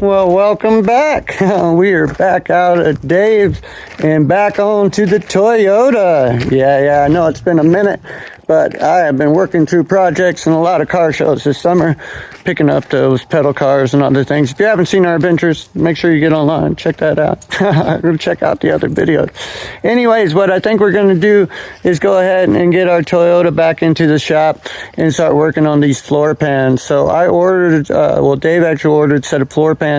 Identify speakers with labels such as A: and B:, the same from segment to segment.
A: Well, welcome back. We are back out at Dave's and back on to the Toyota. Yeah, I know it's been a minute, but I have been working through projects and a lot of car shows this summer, picking up those pedal cars and other things. If you haven't seen our adventures, make sure you get online, check that out. Go check out the other videos. Anyways, what I think we're going to do is go ahead and get our Toyota back into the shop and start working on these floor pans. So I ordered, Dave actually ordered a set of floor pans,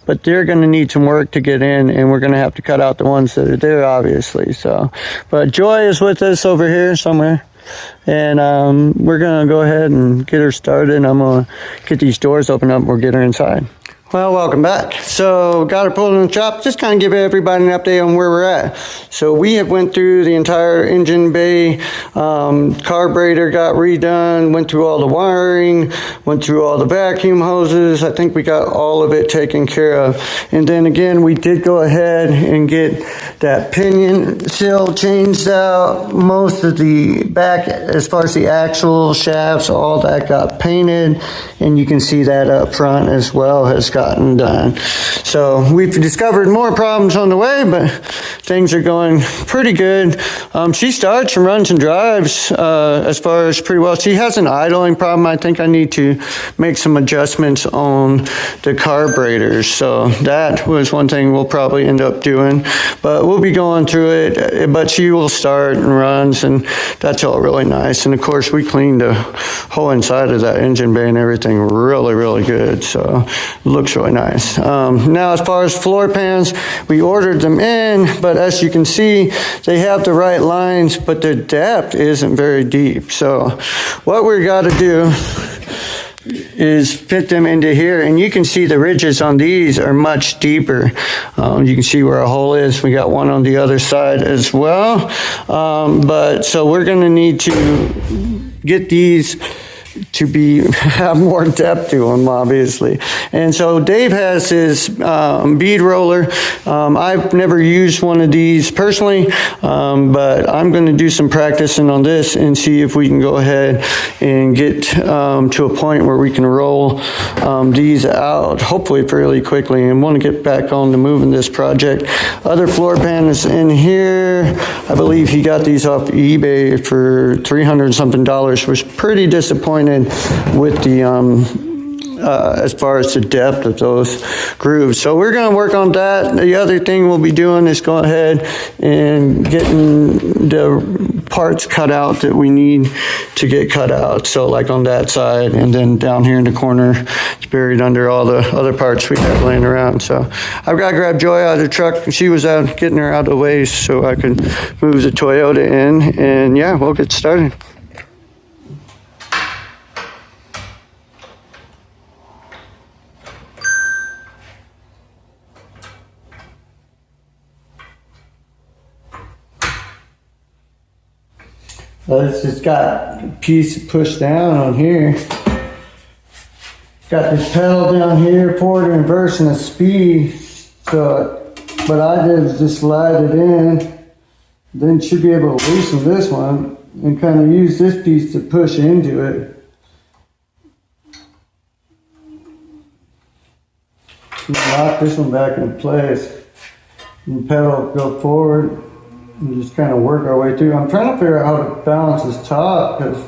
A: but they're going to need some work to get in, and we're going to have to cut out the ones that are there, obviously. So, but Joy is with us over here somewhere, and we're going to go ahead and get her started. I'm going to get these doors open up and we'll get her inside. Well, welcome back. So, got her pulled in the shop. Just kind of give everybody an update on where we're at. So, we have went through the entire engine bay. Carburetor got redone. Went through all the wiring. Went through all the vacuum hoses. I think we got all of it taken care of. And then again, we did go ahead and get that pinion seal changed out. Most of the back, as far as the axle shafts, all that got painted. And you can see that up front as well has gotten done. So we've discovered more problems on the way, but things are going pretty good. She starts and runs and drives as far as pretty well. She has an idling problem. I think I need to make some adjustments on the carburetors. So that was one thing we'll probably end up doing, but we'll be going through it. But she will start and runs, and that's all really nice. And of course, we cleaned the whole inside of that engine bay and everything really, really good. So it looks really nice. Now, as far as floor pans, we ordered them in, but as you can see, they have the right lines, but the depth isn't very deep. So what we got to do is fit them into here, and you can see the ridges on these are much deeper. You can see where our hole is. We got one on the other side as well. But so we're going to need to get these to have more depth to them, obviously. And so Dave has his bead roller. I've never used one of these personally, but I'm going to do some practicing on this and see if we can go ahead and get to a point where we can roll these out, hopefully fairly quickly, and want to get back on to moving this project. Other floor pan is in here. I believe he got these off eBay for $300 something. Was pretty disappointed with the as far as the depth of those grooves. So we're going to work on that. The other thing we'll be doing is go ahead and getting the parts cut out that we need to get cut out. So like on that side, and then down here in the corner, it's buried under all the other parts we have laying around. So I've got to grab Joy out of the truck. She was out getting her out of the way so I could move the Toyota in, and yeah, we'll get started. It's just got a piece pushed down on here. Got this pedal down here, forward and reverse, and a speed. So, what I did is just slide it in. Then should be able to loosen this one and kind of use this piece to push into it. Lock this one back in place. And the pedal go forward. And just kind of work our way through. I'm trying to figure out how to balance this top, because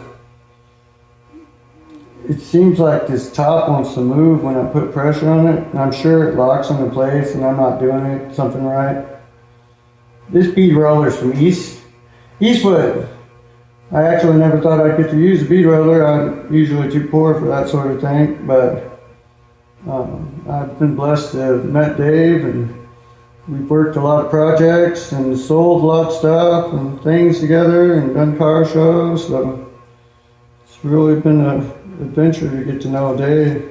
A: it seems like this top wants to move when I put pressure on it. And I'm sure it locks into place and I'm not doing something right. This bead roller is from Eastwood. I actually never thought I'd get to use a bead roller. I'm usually too poor for that sort of thing, but I've been blessed to have met Dave, and we've worked a lot of projects and sold a lot of stuff and things together and done car shows. So it's really been an adventure to get to know Dave.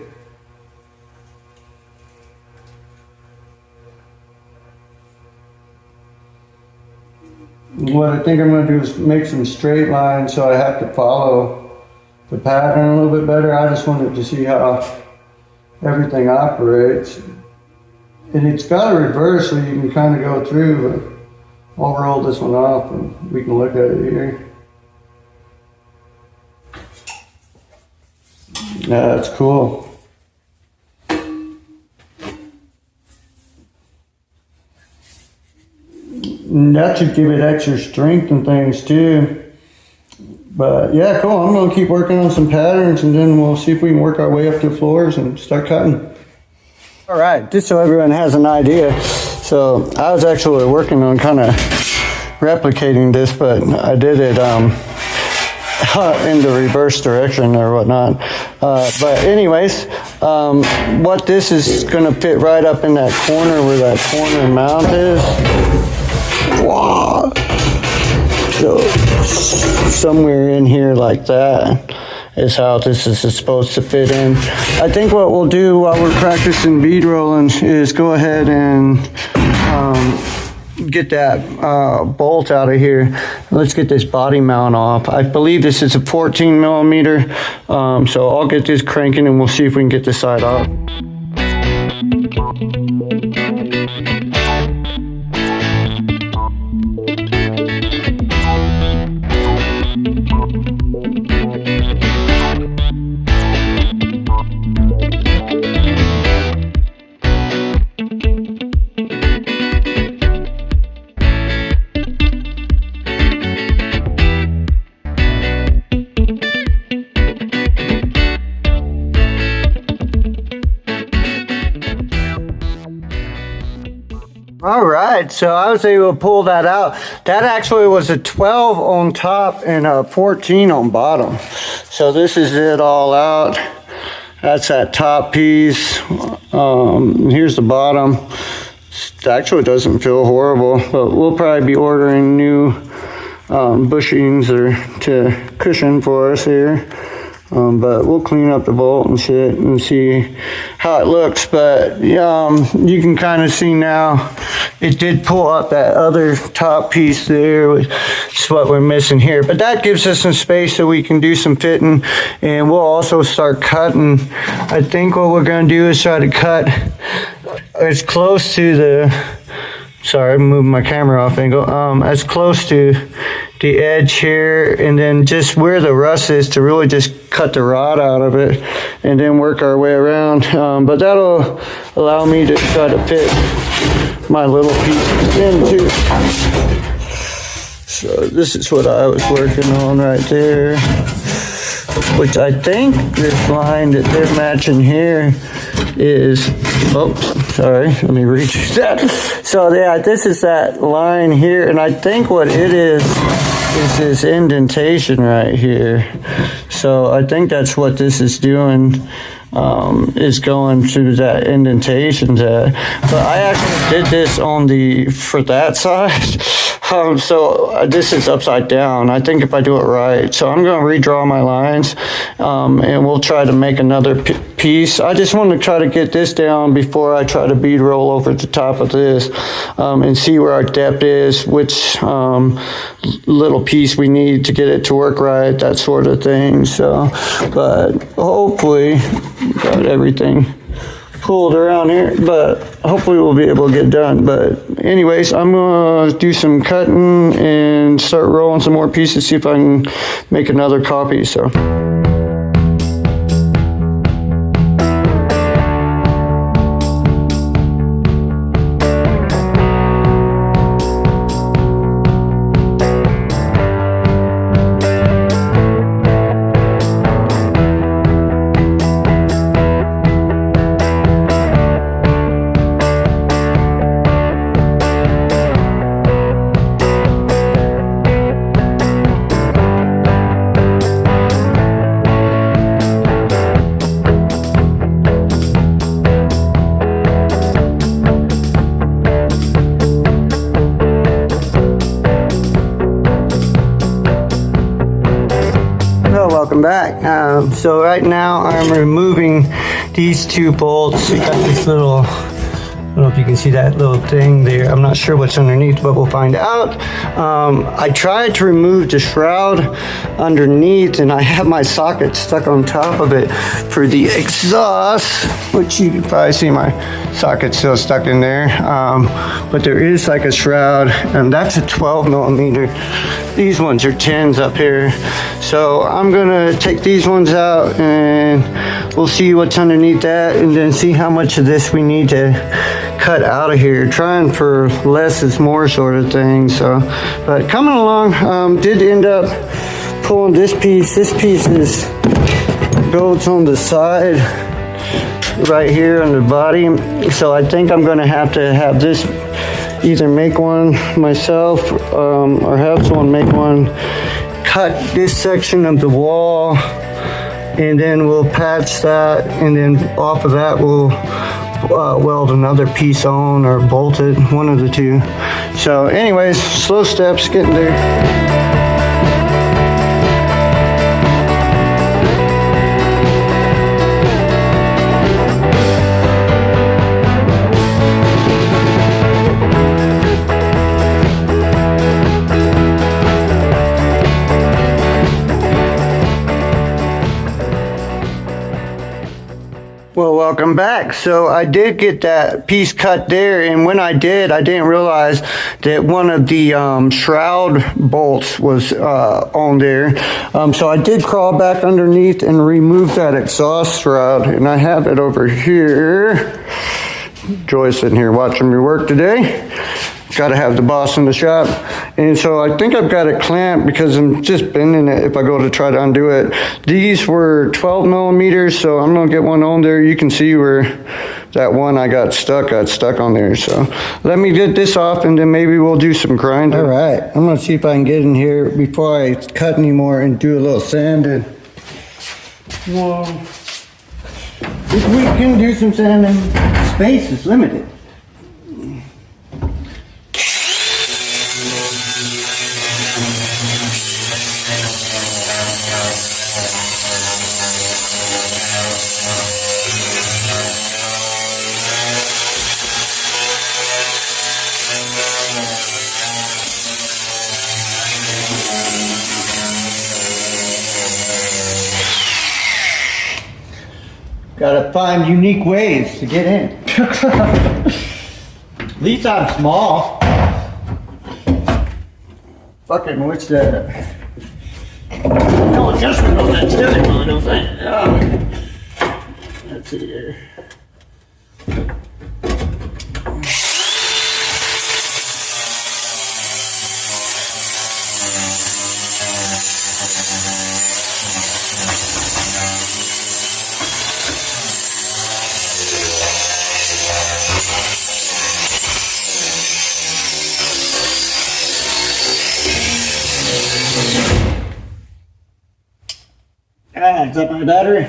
A: What I think I'm going to do is make some straight lines so I have to follow the pattern a little bit better. I just wanted to see how everything operates. And it's got a reverse so you can kind of go through, but I'll roll this one off and we can look at it here. That's cool. that should give it extra strength and things too. But yeah, cool. I'm gonna keep working on some patterns, and then we'll see if we can work our way up to floors and start cutting. All right, just so everyone has an idea. So I was actually working on kind of replicating this, but I did it in the reverse direction or whatnot. But anyways, what this is gonna fit right up in that corner where that corner mount is. Wow. So somewhere in here like that is how this is supposed to fit in. I think what we'll do while we're practicing bead rolling is go ahead and get that bolt out of here. Let's get this body mount off. I believe this is a 14 millimeter. So I'll get this cranking and we'll see if we can get this side off. All right, so I was able to pull that out. That actually was a 12 on top and a 14 on bottom. So this is it all out. That's that top piece. Here's the bottom. It actually doesn't feel horrible, but we'll probably be ordering new bushings or to cushion for us here. But we'll clean up the bolt and shit and see how it looks. But you can kind of see now it did pull up that other top piece there, which is what we're missing here. But that gives us some space so we can do some fitting, and we'll also start cutting. I think what we're going to do is try to cut as close to the, sorry, I'm moving my camera off angle, as close to the edge here, and then just where the rust is to really just cut the rod out of it and then work our way around. But that'll allow me to try to fit my little pieces into. So this is what I was working on right there, which I think this line that they're matching here is, oh, sorry, let me reach that. So yeah, this is that line here, and I think what it is this indentation right here. So I think that's what this is doing, is going through that indentation there. But I actually did this on for that side. So this is upside down. I think if I do it right. So I'm going to redraw my lines, and we'll try to make another piece. I just want to try to get this down before I try to bead roll over the top of this, and see where our depth is, which little piece we need to get it to work right, that sort of thing. So, but hopefully got everything pulled around here, but hopefully we'll be able to get done. But anyways, I'm gonna do some cutting and start rolling some more pieces, see if I can make another copy. So welcome back. So right now I'm removing these two bolts. You got this little, I don't know if you can see that little thing there. I'm not sure what's underneath, but we'll find out. I tried to remove the shroud underneath, and I have my socket stuck on top of it for the exhaust, which you can probably see my socket still stuck in there. But there is like a shroud, and that's a 12 millimeter. These ones are 10s up here. So I'm gonna take these ones out and we'll see what's underneath that, and then see how much of this we need to cut out of here, trying for less is more sort of thing. So, but coming along, did end up pulling this piece. This piece is goes on the side right here on the body. So I think I'm gonna have to have this, either make one myself or have someone make one, cut this section of the wall, and then we'll patch that, and then off of that we'll weld another piece on or bolt it, one of the two. So anyways, slow steps, getting there. Well, welcome back. So I did get that piece cut there, and when I did, I didn't realize that one of the shroud bolts was on there. So I did crawl back underneath and remove that exhaust shroud, and I have it over here. Joy's sitting here watching me work today. Got to have the boss in the shop. And so I think I've got it clamped because I'm just bending it if I go to try to undo it. These were 12 millimeters, so I'm going to get one on there. You can see where that one I got stuck on there. So let me get this off, and then maybe we'll do some grinding. All right, I'm going to see if I can get in here before I cut anymore and do a little sanding. Well, if we can do some sanding, space is limited. Gotta find unique ways to get in. At least I'm small. Fucking what's that? No adjustment on that steering wheel, I don't think. Oh. Let's see here. Is that my battery?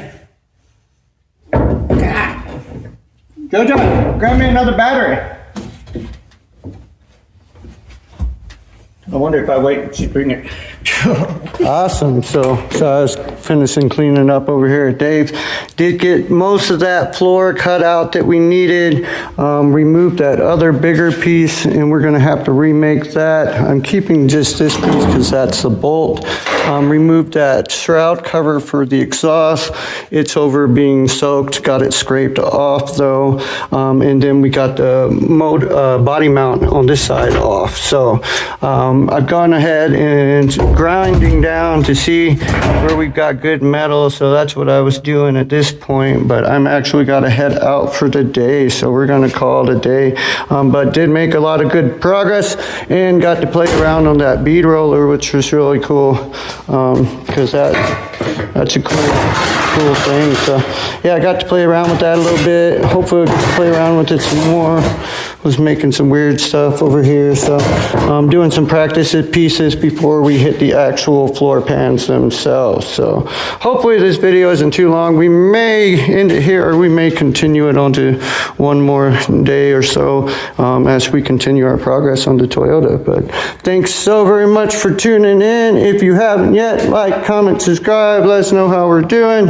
A: Jojo, grab me another battery. I wonder if I wait and she bring it. Awesome. So I was finishing cleaning up over here at Dave's. Did get most of that floor cut out that we needed. Removed that other bigger piece, and we're going to have to remake that. I'm keeping just this piece because that's the bolt. Removed that shroud cover for the exhaust. It's over being soaked. Got it scraped off though. And then we got the body mount on this side off. So I've gone ahead and grinding down to see where we've got good metal. So that's what I was doing at this point, but I'm actually got to head out for the day. So we're going to call it a day, but did make a lot of good progress and got to play around on that bead roller, which was really cool. Because that's a cool thing. So yeah, I got to play around with that a little bit. Hopefully play around with it some more. Was making some weird stuff over here, so doing some practice pieces before we hit the actual floor pans themselves. So hopefully this video isn't too long. We may end it here, or we may continue it onto one more day or so as we continue our progress on the Toyota. But thanks so very much for tuning in. If you haven't yet, like, comment, subscribe, let us know how we're doing.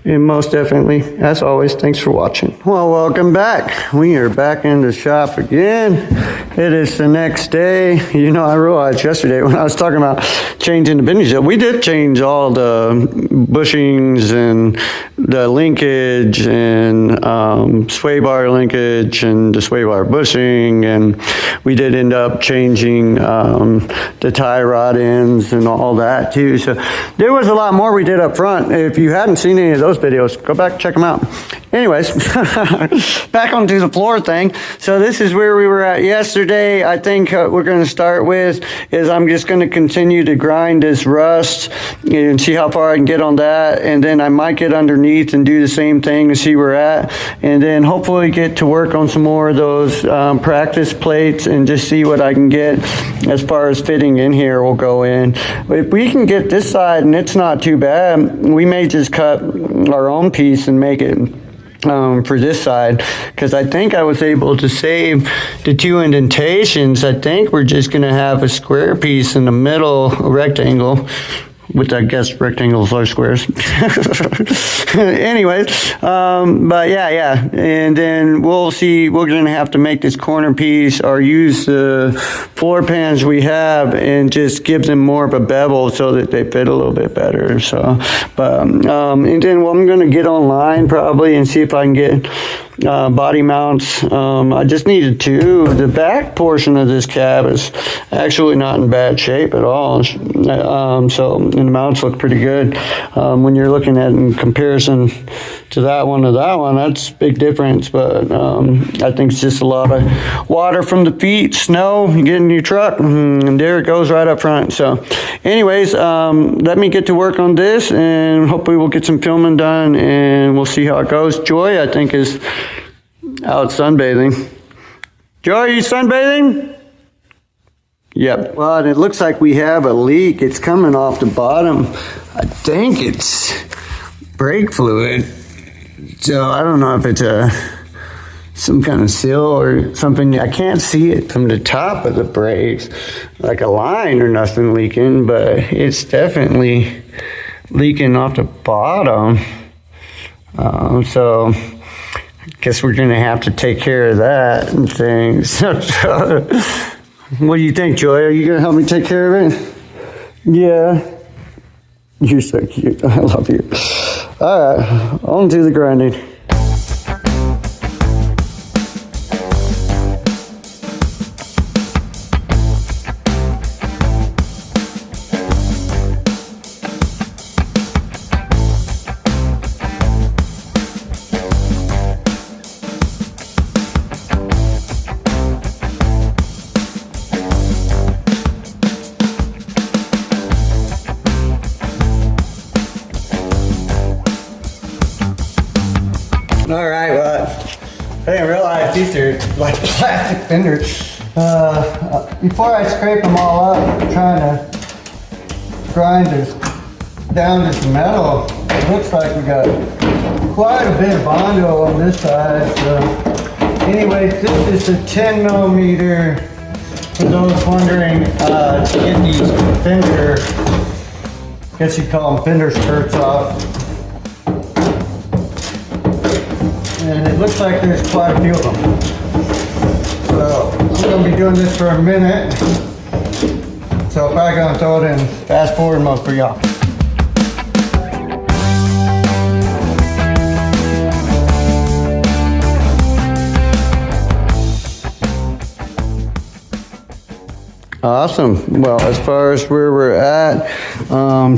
A: And most definitely, as always, thanks for watching. Well, welcome back. We are back in the shop again. It is the next day. You know, I realized yesterday when I was talking about changing the bending shield, we did change all the bushings and the linkage and sway bar linkage and the sway bar bushing, and we did end up changing the tie rod ends and all that too. So there was a lot more we did up front. If you hadn't seen any of those those videos. Go back, check them out. Anyways, back onto the floor thing. So this is where we were at yesterday. I think we're going to start with is I'm just going to continue to grind this rust and see how far I can get on that. And then I might get underneath and do the same thing to see where we're at. And then hopefully get to work on some more of those practice plates and just see what I can get as far as fitting in here will go in. If we can get this side and it's not too bad, we may just cut our own piece and make it for this side, because I think I was able to save the 2 indentations. I think we're just going to have a square piece in the middle, a rectangle, which I guess rectangles are squares. Anyways, but yeah. And then we'll see, we're going to have to make this corner piece or use the floor pans we have and just give them more of a bevel so that they fit a little bit better. So, but, and then I'm going to get online probably and see if I can get body mounts. I just needed 2. The back portion of this cab is actually not in bad shape at all. So, and the mounts look pretty good. When you're looking at in comparison to that one, that's a big difference. But I think it's just a lot of water from the feet, snow, you get in your truck, and there it goes right up front. So anyways, let me get to work on this, and hopefully we'll get some filming done, and we'll see how it goes. Joy, I think, is out sunbathing. Joy, are you sunbathing? Yep. Well, and it looks like we have a leak. It's coming off the bottom. I think it's brake fluid. So I don't know if it's some kind of seal or something. I can't see it from the top of the brakes, like a line or nothing leaking, but it's definitely leaking off the bottom. So I guess we're going to have to take care of that and things. What do you think, Joy? Are you going to help me take care of it? Yeah. You're so cute. I love you. All right, on to the grinding. All right, well, I didn't realize these are like plastic fenders. Before I scrape them all up, I'm trying to grind this down this metal. It looks like we got quite a bit of Bondo on this side. So anyways, this is a 10 millimeter, for those wondering, to get these fender, I guess you call them fender skirts off. And it looks like there's quite a few of them. So I'm going to be doing this for a minute. So I'm probably going to throw it in fast forward mode for y'all. Awesome. Well, as far as where we're at,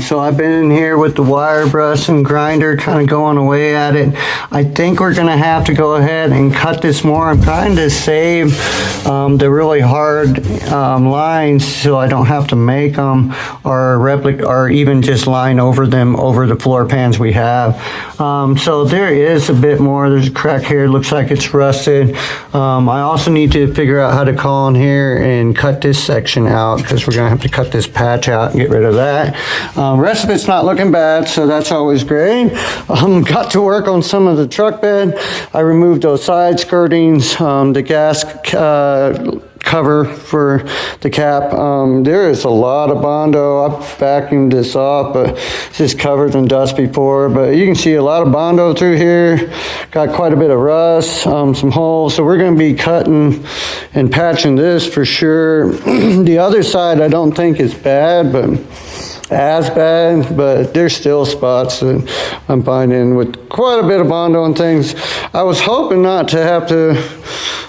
A: so I've been in here with the wire brush and grinder, kind of going away at it. I think we're going to have to go ahead and cut this more. I'm trying to save the really hard lines so I don't have to make them or even just line over them over the floor pans we have. So there is a bit more. There's a crack here. It looks like it's rusted. I also need to figure out how to call in here and cut this section out, because we're going to have to cut this patch out and get rid of that. Rest of it's not looking bad, so that's always great. Got to work on some of the truck bed. I removed those side skirtings, the gas cover for the cap. There is a lot of Bondo. I've vacuumed this off, but it's just covered in dust before. But you can see a lot of Bondo through here. Got quite a bit of rust, some holes. So we're going to be cutting and patching this for sure. The other side I don't think is bad, but as bad, but there's still spots that I'm finding with quite a bit of Bondo and things. I was hoping not to have to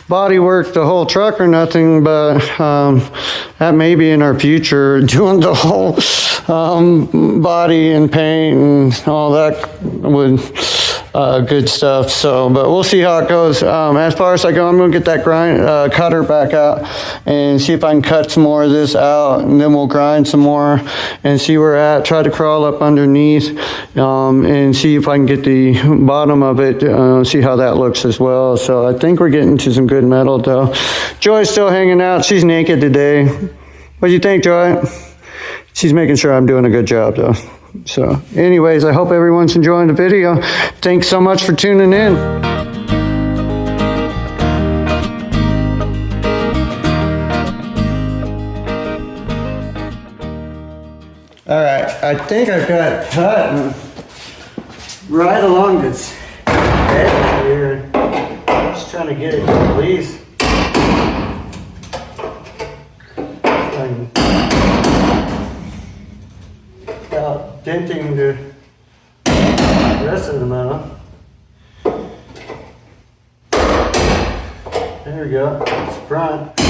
A: body work the whole truck or nothing, but that may be in our future, doing the whole body and paint and all that would good stuff. So, but we'll see how it goes. As far as I go, I'm gonna get that cutter back out and see if I can cut some more of this out, and then we'll grind some more and see where we're at. Try to crawl up underneath and see if I can get the bottom of it, see how that looks as well. So I think we're getting to some good metal though. Joy's still hanging out. She's naked today. What do you think, Joy? She's making sure I'm doing a good job though. So anyways, I hope everyone's enjoying the video. Thanks so much for tuning in. All right, I think I've got cut right along this edge here. Just trying to get it to release. Without denting the rest of the metal. There we go, it's front.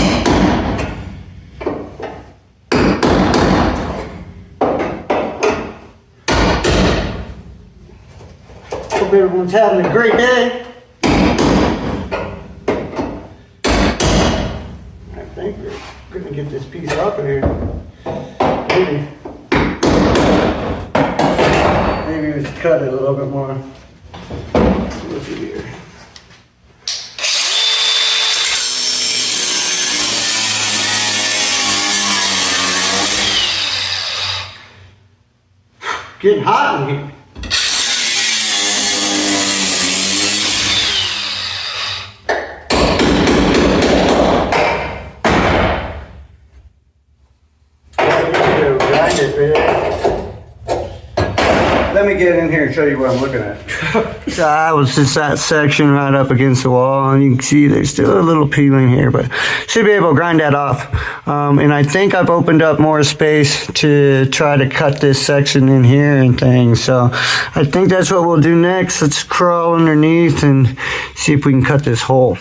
A: Hope everyone's having a great day. I think we're gonna get this piece off of here. Maybe we should cut it a little bit more. Let's see here. Getting hot in here. Let me get in here and show you what I'm looking at. So I was just that section right up against the wall, and you can see there's still a little peeling here, but should be able to grind that off. And I think I've opened up more space to try to cut this section in here and things. So I think that's what we'll do next. Let's crawl underneath and see if we can cut this hole.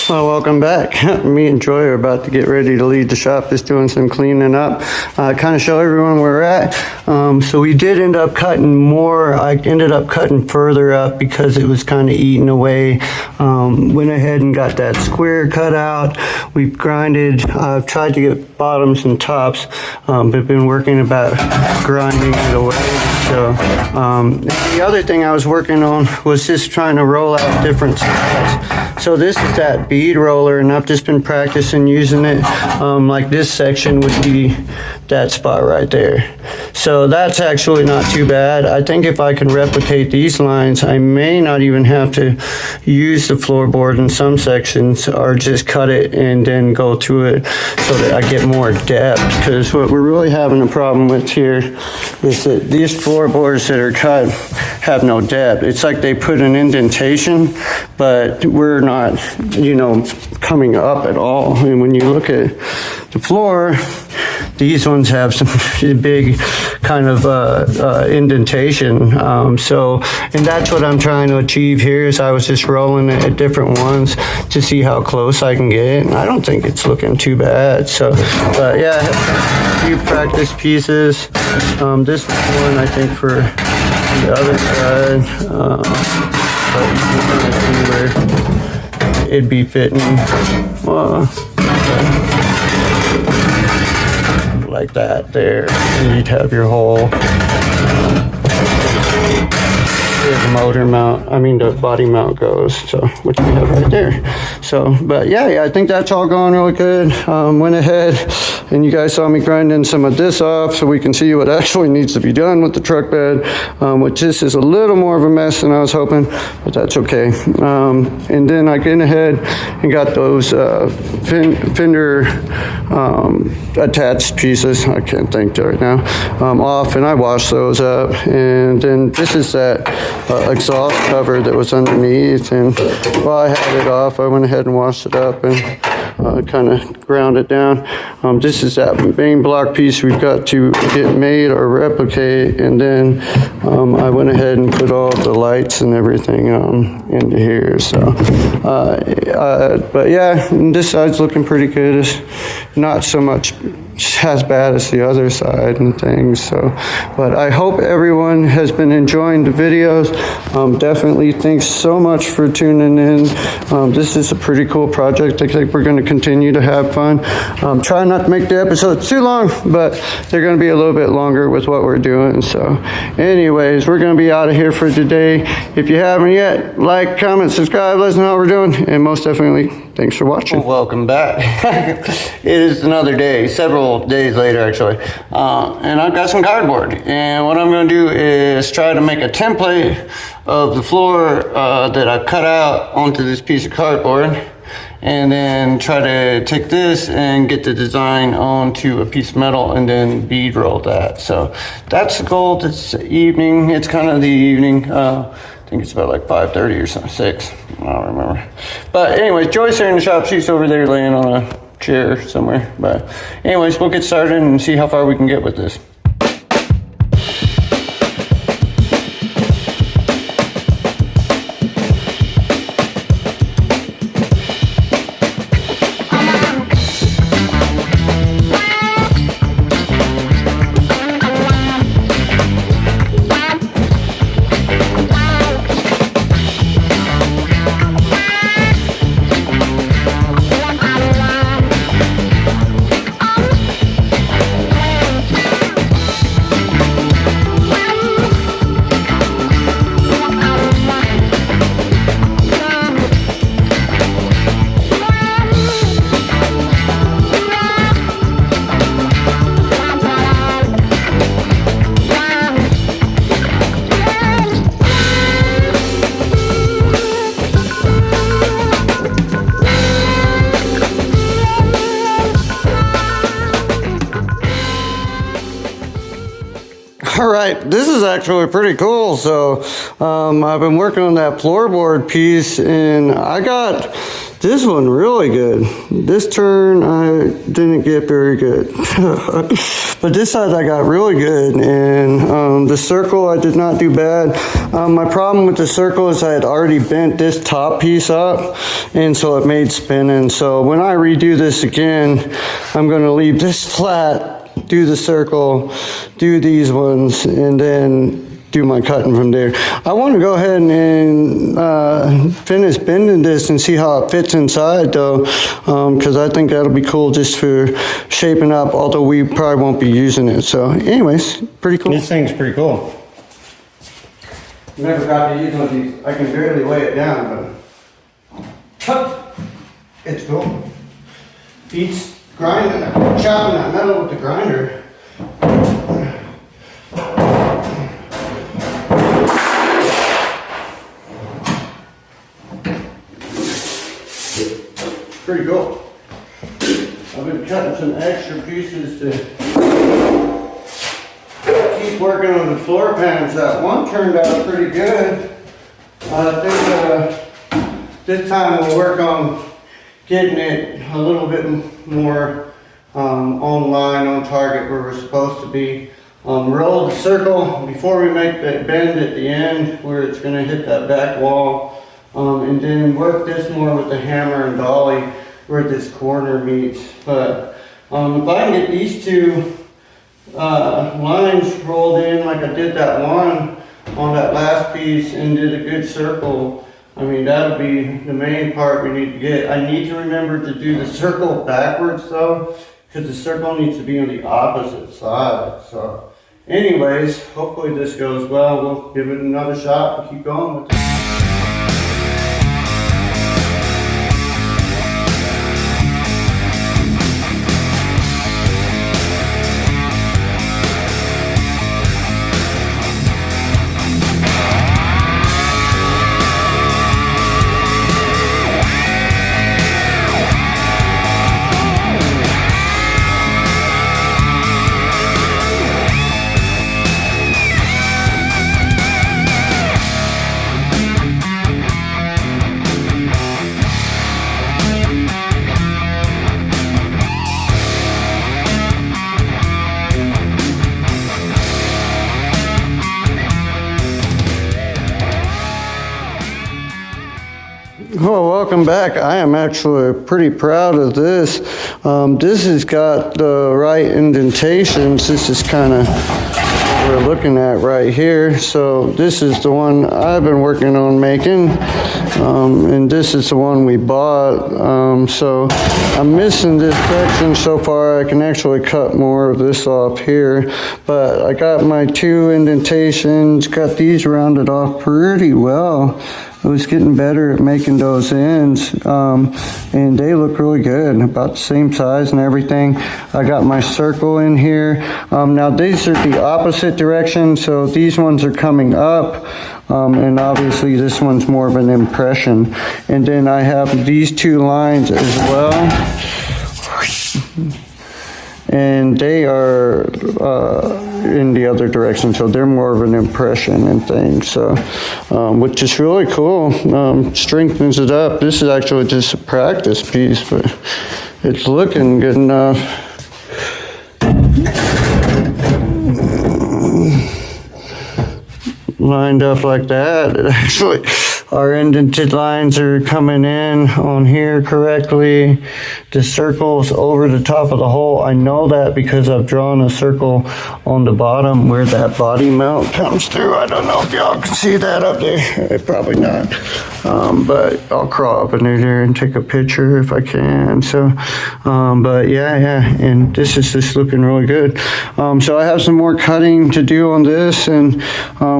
A: Well, welcome back. Me and Joy are about to get ready to leave the shop, just doing some cleaning up, kind of show everyone where we're at. So we did end up cutting more. I ended up cutting further up because it was kind of eating away. Went ahead and got that square cut out. We've grinded, I've tried to get bottoms and tops, but been working about grinding it away. So the other thing I was working on was just trying to roll out different styles. So this is that bead roller, and I've just been practicing using it. Like this section would be that spot right there. So that's actually not too bad. I think if I can replicate these lines, I may not even have to use the floorboard in some sections, or just cut it and then go through it so that I get more depth. Because what we're really having a problem with here is that these floorboards that are cut have no depth. It's like they put an indentation, but we're not, you know, coming up at all. And when you look at the floor, these ones have some big kind of indentation. And that's what I'm trying to achieve here. Is I was just rolling it at different ones to see how close I can get. And I don't think it's looking too bad. So, but yeah, I have a few practice pieces. This is one I think for the other side. But you can kind of see where it'd be fitting. like that there, and you'd have your whole where the motor mount, I mean the body mount goes, so which we have right there. So, but yeah, I think that's all going really good. Went ahead and you guys saw me grinding some of this off so we can see what actually needs to be done with the truck bed, which this is a little more of a mess than I was hoping, but that's okay. And then I went ahead and got those fender attached pieces, I can't think right now, off, and I washed those up. And then this is that exhaust cover that was underneath, and while I had it off, I went ahead and washed it up and kind of ground it down. This is that main block piece we've got to get made or replicate, and then I went ahead and put all the lights and everything into here. So, but yeah, this side's looking pretty good. It's not so much as bad as the other side and things. So, but I hope everyone has been enjoying the videos. Definitely thanks so much for tuning in. This is a pretty cool project. I think we're going to continue to have fun. Try not to make the episodes too long, but they're going to be a little bit longer with what we're doing. So anyways, we're going to be out of here for today. If you haven't yet, like, comment, subscribe, let us know how we're doing, and most definitely thanks for watching. Well, welcome back. It is another day, several days later actually, and I've got some cardboard, and what I'm going to do is try to make a template of the floor that I've cut out onto this piece of cardboard, and then try to take this and get the design onto a piece of metal and then bead roll that. So that's the goal this evening. It's kind of the evening. I think it's about like 5:30 or something, 6. I don't remember. But anyways, Joy's here in the shop. She's over there laying on a chair somewhere. But anyways, we'll get started and see how far we can get with this. All right, this is actually pretty cool. So I've been working on that floorboard piece, and I got this one really good. This turn I didn't get very good, but this side I got really good. And the circle I did not do bad. My problem with the circle is I had already bent this top piece up, and so it made spinning. So when I redo this again, I'm going to leave this flat, do the circle, do these ones, and then do my cutting from there. I want to go ahead and finish bending this and see how it fits inside though, because I think that'll be cool just for shaping up, although we probably won't be using it. So anyways, pretty cool. This thing's pretty cool. Never got to use one of these. I can barely weigh it down, but it's cool. Beats grinding, chopping that metal with the grinder. Pretty cool. I've been cutting some extra pieces to keep working on the floor pans. That one turned out pretty good. I think this time we'll work on getting it a little bit more on line, on target where we're supposed to be. Roll the circle before we make that bend at the end where it's going to hit that back wall, and then work this more with the hammer and dolly where this corner meets. But if I can get these two lines rolled in like I did that one on that last piece and did a good circle, I mean, that'll be the main part we need to get. I need to remember to do the circle backwards though, because the circle needs to be on the opposite side. So anyways, hopefully this goes well. We'll give it another shot and keep going with it. Well, welcome back. I am actually pretty proud of this. This has got the right indentations. This is kind of what we're looking at right here. So this is the one I've been working on making, and this is the one we bought. So I'm missing this section so far. I can actually cut more of this off here, but I got my 2 indentations, got these rounded off pretty well. I was getting better at making those ends, and they look really good, about the same size and everything. I got my circle in here. Now these are the opposite direction, so these ones are coming up, and obviously this one's more of an impression. And then I have these 2 lines as well, and they are in the other direction, so they're more of an impression and things. So, which is really cool. Strengthens it up. This is actually just a practice piece, but it's looking good enough. Lined up like that. It actually, our indented lines are coming in on here correctly. The circle's over the top of the hole. I know that because I've drawn a circle on the bottom where that body mount comes through. I don't know if y'all can see that up there. Probably not. But I'll crawl up in there and take a picture if I can. So, but yeah, and this is just looking really good. So I have some more cutting to do on this, and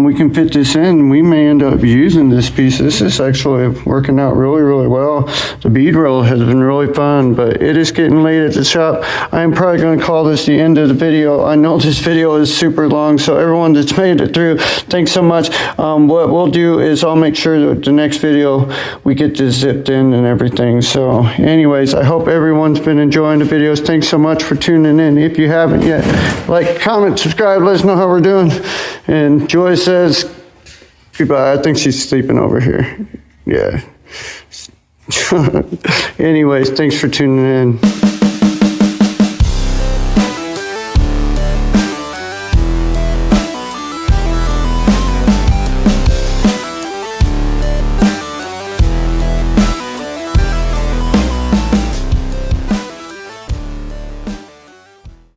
A: we can fit this in. We may end up using this piece. This is actually working out really, really well. The bead roll has been really fun, but it is getting late at the shop. I'm probably going to call this the end of the video. I know this video is super long, so everyone that's made it through, thanks so much. What we'll do is I'll make sure that the next video we get this zipped in and everything. So anyways, I hope everyone's been enjoying the videos. Thanks so much for tuning in. If you haven't yet, like, comment, subscribe, let us know how we're doing. And Joy says goodbye. I think she's sleeping over here. Yeah. Anyways, thanks for tuning in.